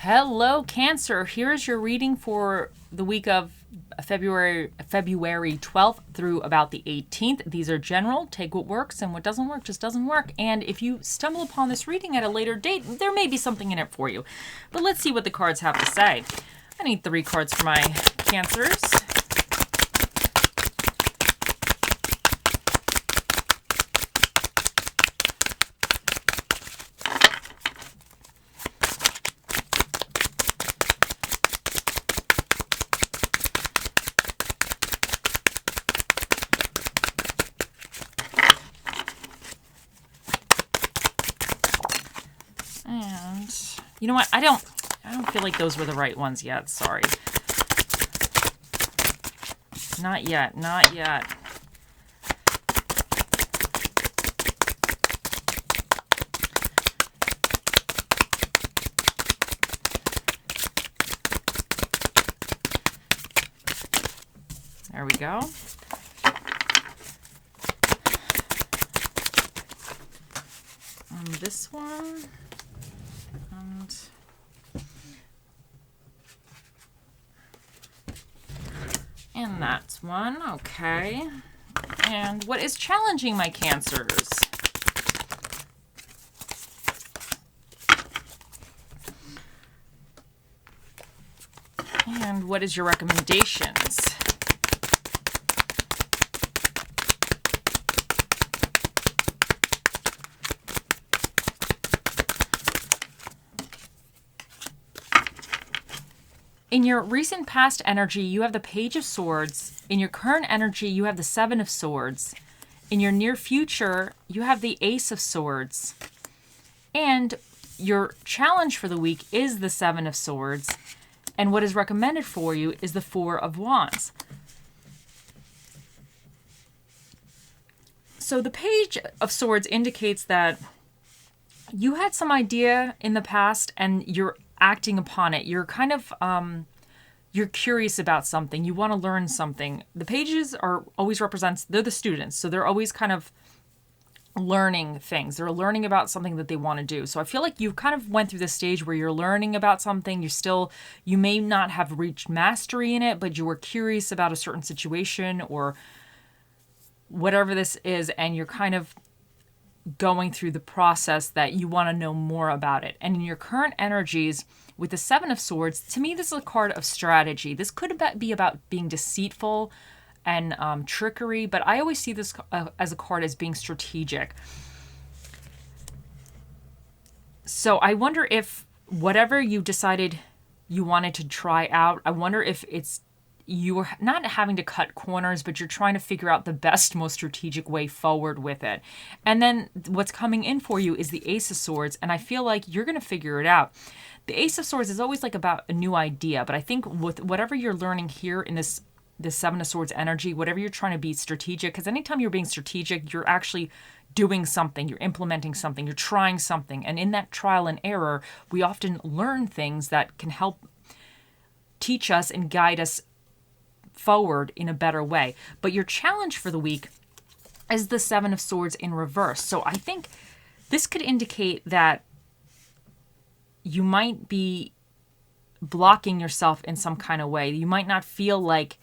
Hello, Cancer. Here's your reading for the week of February 12th through about the 18th. These are general. Take what works, and what doesn't work just doesn't work. And if you stumble upon this reading at a later date, there may be something in it for you. But let's see what the cards have to say. I need 3 cards for my Cancers. You know what? I don't feel like those were the right ones yet. Sorry. Not yet. Not yet. There we go. This one. And that's one. Okay. And what is challenging my Cancers? And what is your recommendations? In your recent past energy, you have the Page of Swords. In your current energy, you have the 7 of Swords. In your near future, you have the Ace of Swords. And your challenge for the week is the 7 of Swords. And what is recommended for you is the 4 of Wands. So the Page of Swords indicates that you had some idea in the past and you're acting upon it. You're kind of, you're curious about something. You want to learn something. The pages are always they're the students. So they're always kind of learning things. They're learning about something that they want to do. So I feel like you kind of went through this stage where you're learning about something. You may not have reached mastery in it, but you were curious about a certain situation or whatever this is. And you're kind of going through the process that you want to know more about it. And in your current energies with the 7 of Swords, to me, this is a card of strategy. This could be about being deceitful and trickery, but I always see this as a card as being strategic. So I wonder if whatever you decided you wanted to try out, I wonder if it's you're not having to cut corners, but you're trying to figure out the best, most strategic way forward with it. And then what's coming in for you is the Ace of Swords, and I feel like you're going to figure it out. The Ace of Swords is always like about a new idea, but I think with whatever you're learning here in this 7 of Swords energy, whatever you're trying to be strategic, because anytime you're being strategic, you're actually doing something, you're implementing something, you're trying something. And in that trial and error, we often learn things that can help teach us and guide us forward in a better way. But your challenge for the week is the 7 of Swords in reverse. So I think this could indicate that you might be blocking yourself in some kind of way. You might not feel like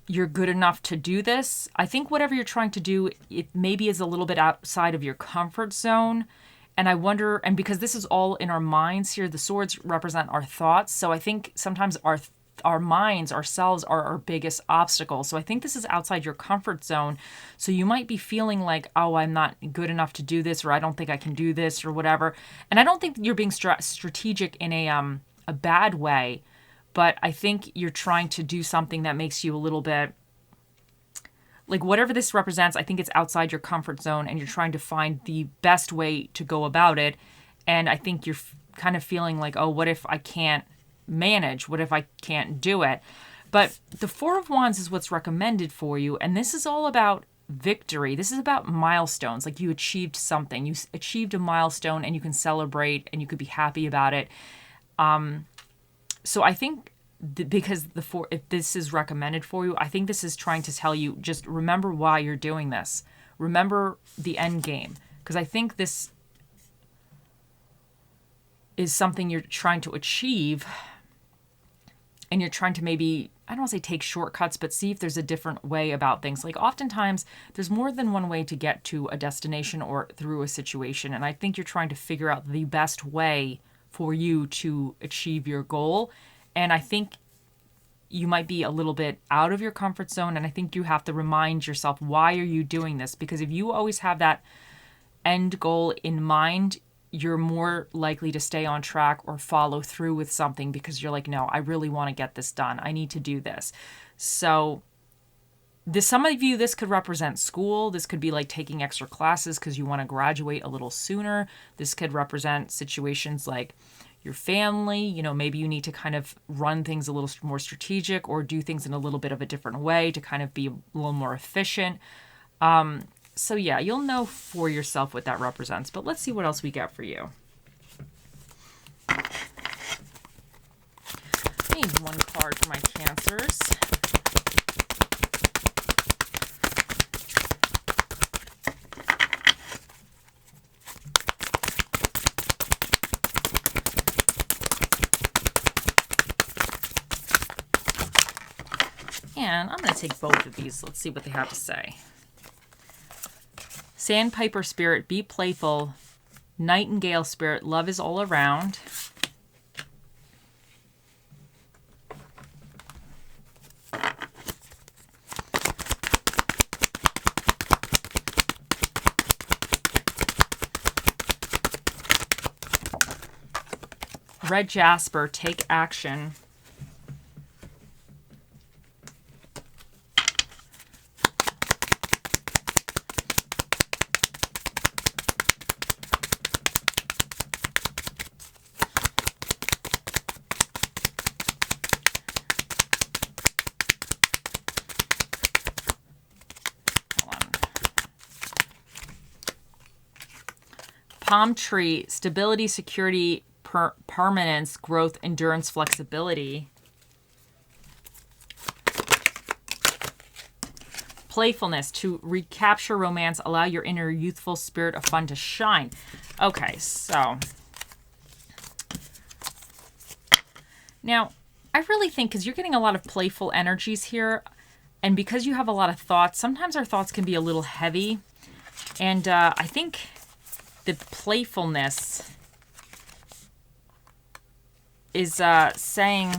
you're good enough to do this. I think whatever you're trying to do, it maybe is a little bit outside of your comfort zone. And I wonder, and because this is all in our minds here, the swords represent our thoughts. So I think sometimes our minds, ourselves, are our biggest obstacle. So I think this is outside your comfort zone. So you might be feeling like, oh, I'm not good enough to do this, or I don't think I can do this, or whatever. And I don't think you're being strategic in a bad way, but I think you're trying to do something that makes you a little bit, like whatever this represents, I think it's outside your comfort zone, and you're trying to find the best way to go about it. And I think you're kind of feeling like, oh, what if I can't manage? What if I can't do it? But the 4 of Wands is what's recommended for you. And this is all about victory. This is about milestones. Like you achieved something. You achieved a milestone and you can celebrate and you could be happy about it. So I think because if this is recommended for you, I think this is trying to tell you, just remember why you're doing this. Remember the end game. Because I think this is something you're trying to achieve, and you're trying to maybe, I don't want to say take shortcuts, but see if there's a different way about things. Like oftentimes there's more than one way to get to a destination or through a situation. And I think you're trying to figure out the best way for you to achieve your goal. And I think you might be a little bit out of your comfort zone. And I think you have to remind yourself, why are you doing this? Because if you always have that end goal in mind, you're more likely to stay on track or follow through with something because you're like, no, I really want to get this done. I need to do this. So some of you, this could represent school. This could be like taking extra classes because you want to graduate a little sooner. This could represent situations like your family. Maybe you need to kind of run things a little more strategic or do things in a little bit of a different way to kind of be a little more efficient. So yeah, you'll know for yourself what that represents. But let's see what else we get for you. I need one card for my Cancers. And I'm going to take both of these. Let's see what they have to say. Sandpiper spirit, be playful. Nightingale spirit, love is all around. Red Jasper, take action. Palm tree, stability, security, permanence, growth, endurance, flexibility. Playfulness, to recapture romance, allow your inner youthful spirit of fun to shine. Okay, so now I really think, because you're getting a lot of playful energies here, and because you have a lot of thoughts, sometimes our thoughts can be a little heavy. And I think the playfulness is saying,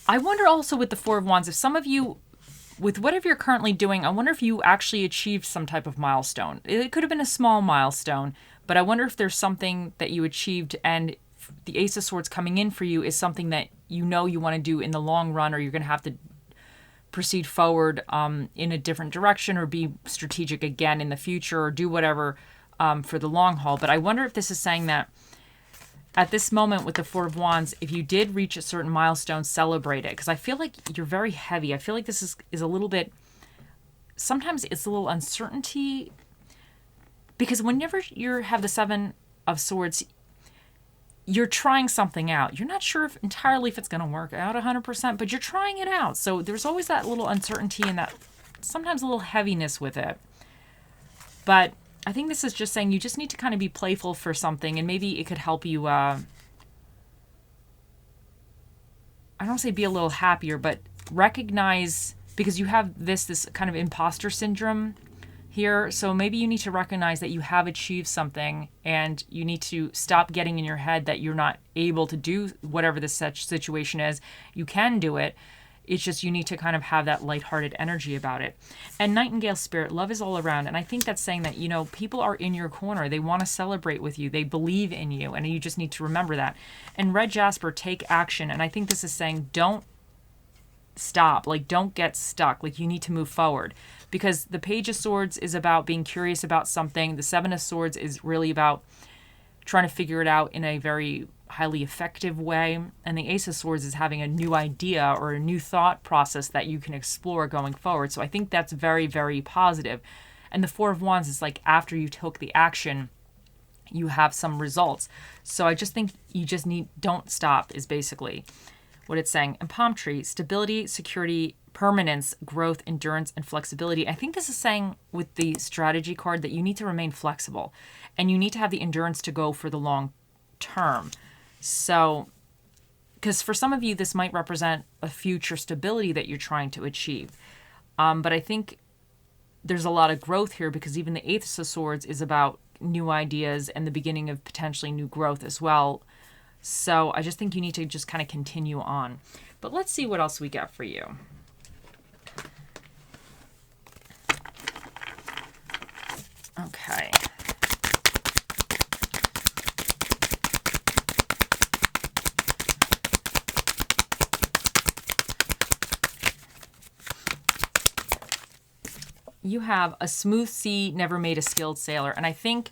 I wonder also with the Four of Wands, if some of you, with whatever you're currently doing, I wonder if you actually achieved some type of milestone. It could have been a small milestone, but I wonder if there's something that you achieved, and the Ace of Swords coming in for you is something that you want to do in the long run, or you're going to have to proceed forward in a different direction, or be strategic again in the future, or do whatever for the long haul. But I wonder if this is saying that at this moment with the Four of Wands, if you did reach a certain milestone, celebrate it. Because I feel like you're very heavy. I feel like this is a little bit, sometimes it's a little uncertainty. Because whenever you have the Seven of Swords, you're trying something out. You're not sure entirely if it's going to work out 100%, but you're trying it out. So there's always that little uncertainty and that sometimes a little heaviness with it. But I think this is just saying you just need to kind of be playful for something, and maybe it could help you, I don't want to say be a little happier, but recognize, because you have this kind of imposter syndrome here. So maybe you need to recognize that you have achieved something, and you need to stop getting in your head that you're not able to do whatever the situation is. You can do it. It's just you need to kind of have that lighthearted energy about it. And Nightingale spirit, love is all around. And I think that's saying that, people are in your corner. They want to celebrate with you. They believe in you. And you just need to remember that. And Red Jasper, take action. And I think this is saying don't stop. Like, don't get stuck. Like, you need to move forward. Because the Page of Swords is about being curious about something. The Seven of Swords is really about trying to figure it out in a very highly effective way. And the Ace of Swords is having a new idea or a new thought process that you can explore going forward. So I think that's very, very positive. And the Four of Wands is like, after you took the action, you have some results. So I just think you just don't stop is basically what it's saying. And Palm tree, stability, security, permanence, growth, endurance, and flexibility. I think this is saying with the strategy card that you need to remain flexible and you need to have the endurance to go for the long term. So, because for some of you, this might represent a future stability that you're trying to achieve. But I think there's a lot of growth here because even the Ace of Swords is about new ideas and the beginning of potentially new growth as well. So I just think you need to just kind of continue on. But let's see what else we got for you. Okay. You have a smooth sea never made a skilled sailor. And I think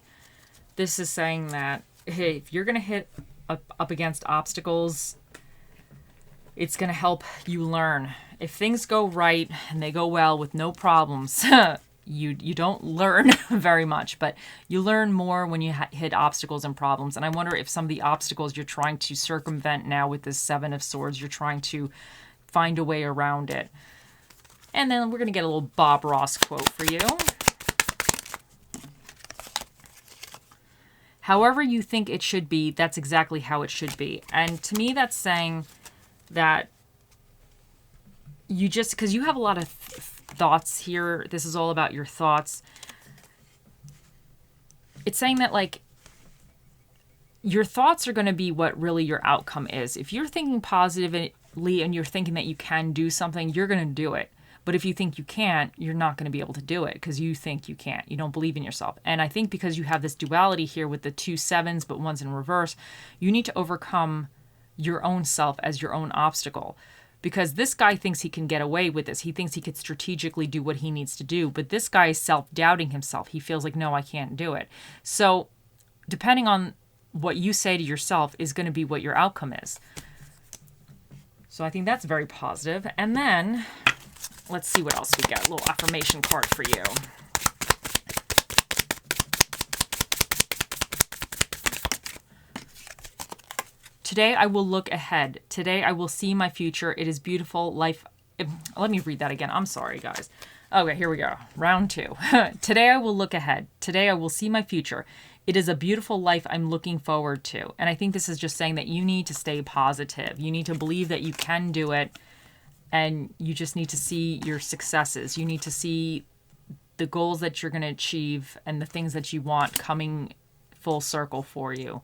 this is saying that, hey, if you're going to hit up against obstacles, it's going to help you learn. If things go right and they go well with no problems, you don't learn very much, but you learn more when you hit obstacles and problems. And I wonder if some of the obstacles you're trying to circumvent now with this Seven of Swords, you're trying to find a way around it. And then we're going to get a little Bob Ross quote for you. However you think it should be, that's exactly how it should be. And to me, that's saying that you just, because you have a lot of thoughts here, this is all about your thoughts. It's saying that, like, your thoughts are going to be what really your outcome is. If you're thinking positively and you're thinking that you can do something, you're going to do it. But if you think you can't, you're not going to be able to do it because you think you can't. You don't believe in yourself. And I think because you have this duality here with the 2 sevens, but one's in reverse, you need to overcome your own self as your own obstacle. Because this guy thinks he can get away with this. He thinks he could strategically do what he needs to do. But this guy is self-doubting himself. He feels like, no, I can't do it. So depending on what you say to yourself is going to be what your outcome is. So I think that's very positive. And then let's see what else we got. A little affirmation card for you. Today I will look ahead. Today I will see my future. It is beautiful. Life. Let me read that again. I'm sorry, guys. Okay, here we go. Round 2. Today I will look ahead. Today I will see my future. It is a beautiful life I'm looking forward to. And I think this is just saying that you need to stay positive. You need to believe that you can do it. And you just need to see your successes. You need to see the goals that you're going to achieve and the things that you want coming full circle for you.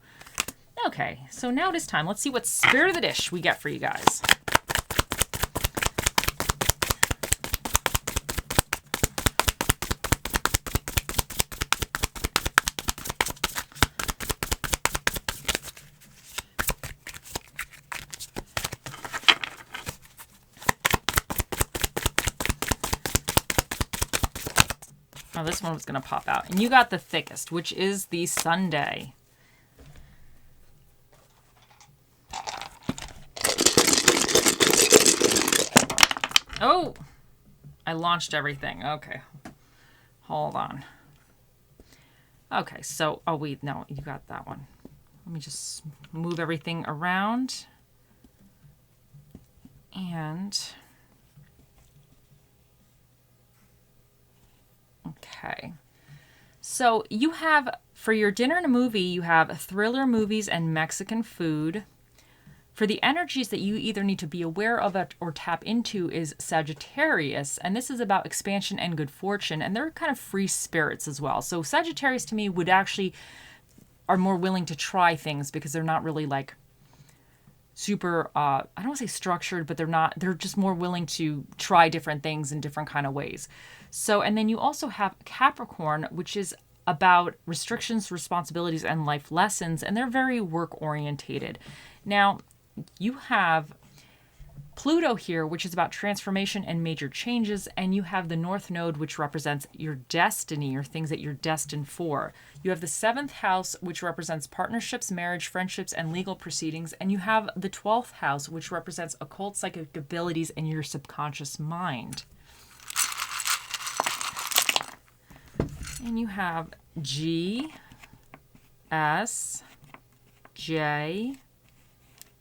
Okay, so now it is time. Let's see what Spirit of the Dish we get for you guys. Oh, this one was going to pop out. And you got the thickest, which is the Sunday. Oh, I launched everything. Okay. Hold on. Okay, so, oh wait, no, you got that one. Let me just move everything around. And, okay. So you have, for your dinner and a movie, you have thriller movies and Mexican food. For the energies that you either need to be aware of or tap into is Sagittarius, and this is about expansion and good fortune, and they're kind of free spirits as well. So Sagittarius to me would actually are more willing to try things because they're not really like super, I don't want to say structured, but they're just more willing to try different things in different kind of ways. So, and then you also have Capricorn, which is about restrictions, responsibilities, and life lessons, and they're very work orientated. Now, you have Pluto here, which is about transformation and major changes, and you have the North Node, which represents your destiny or things that you're destined for. You have the 7th house, which represents partnerships, marriage, friendships, and legal proceedings, and you have the 12th house, which represents occult psychic abilities and your subconscious mind. And you have G, S, J,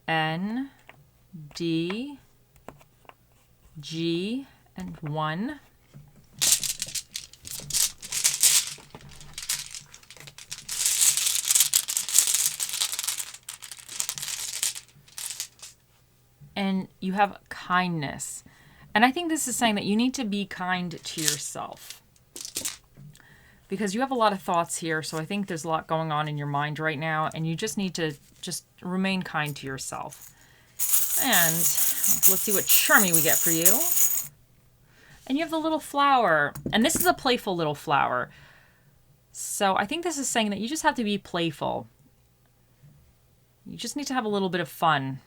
N, D, G, and 1. And you have kindness. And I think this is saying that you need to be kind to yourself, because you have a lot of thoughts here. So I think there's a lot going on in your mind right now, and you just need to just remain kind to yourself. And let's see what charming we get for you. And you have the little flower, and this is a playful little flower. So I think this is saying that you just have to be playful. You just need to have a little bit of fun.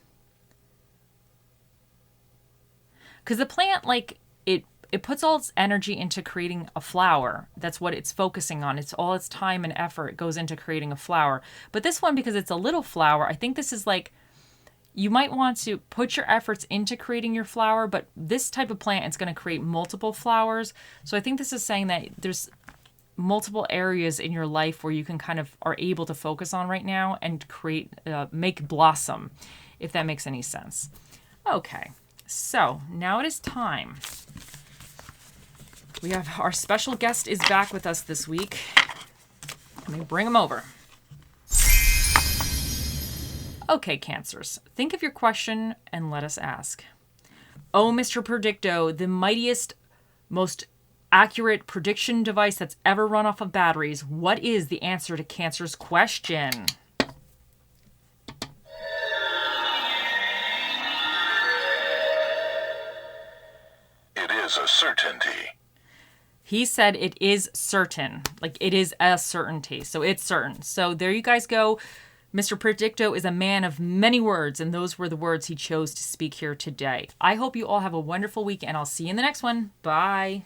Because the plant, like, it puts all its energy into creating a flower. That's what it's focusing on. It's all its time and effort goes into creating a flower. But this one, because it's a little flower, I think this is like, you might want to put your efforts into creating your flower, but this type of plant is going to create multiple flowers. So I think this is saying that there's multiple areas in your life where you can kind of are able to focus on right now and create, make blossom, if that makes any sense. Okay. So now it is time. We have our special guest is back with us this week. Let me bring him over. Okay, Cancers, think of your question and let us ask. Oh, Mr. Predicto, the mightiest, most accurate prediction device that's ever run off of batteries, what is the answer to Cancer's question? Is a certainty. He said it is certain. Like, it is a certainty. So it's certain. So there you guys go. Mr. Predicto is a man of many words, and those were the words he chose to speak here today. I hope you all have a wonderful week, and I'll see you in the next one. Bye.